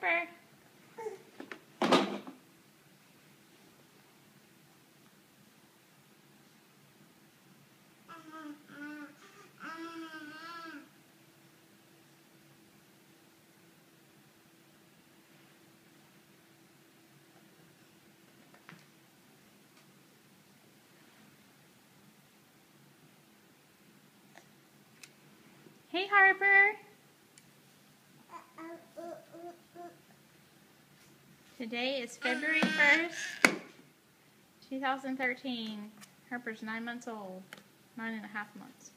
Harper. Hey, Harper. Today is February 1st, 2013. Harper's 9 months old. 9.5 months.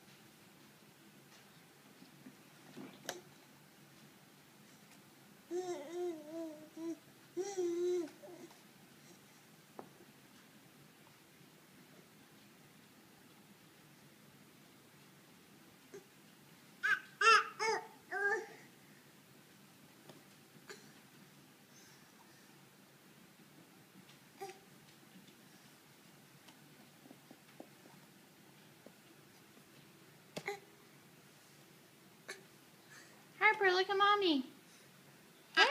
Harper, look at Mommy. Hey!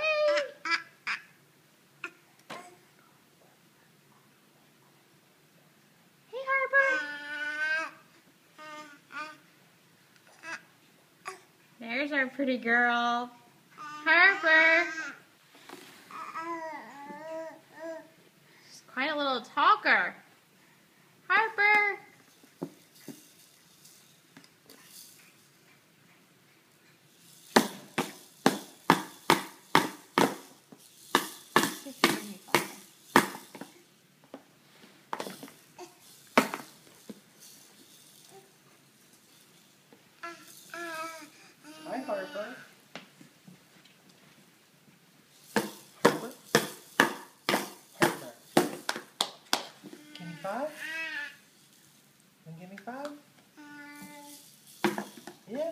Hey, Harper. There's our pretty girl. Harper. She's quite a little talker. Harper. Hi, Harper. Harper. Give me 5? And give me 5? Yeah.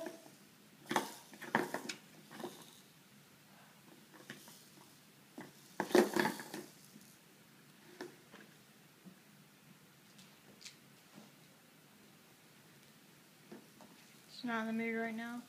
She's not in the mood right now.